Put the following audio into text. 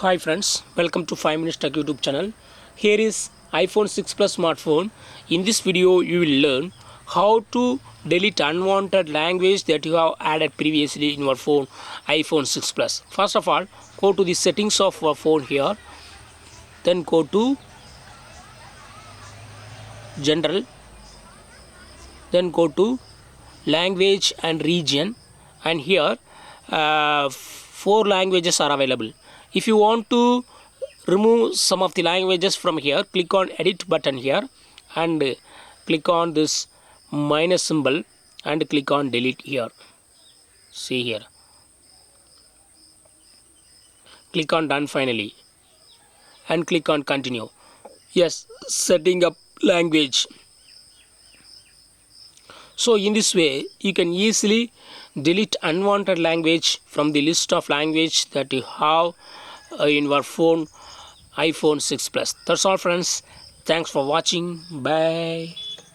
Hi friends, welcome to 5 Minutes Tech YouTube channel. Here is iPhone 6 Plus smartphone. In this video, you will learn how to delete unwanted language that you have added previously in your phone iPhone 6 Plus. First of all, go to the settings of your phone here. Then go to General. Then go to Language and Region. And here, 4 languages are available. If you want to remove some of the languages from here, click on edit button here and click on this minus symbol and click on delete here. See here, click on done finally and click on continue. Yes, setting up language. So in this way you can easily delete unwanted language from the list of language that you have in your phone iPhone 6 Plus. That's all friends. Thanks for watching. Bye.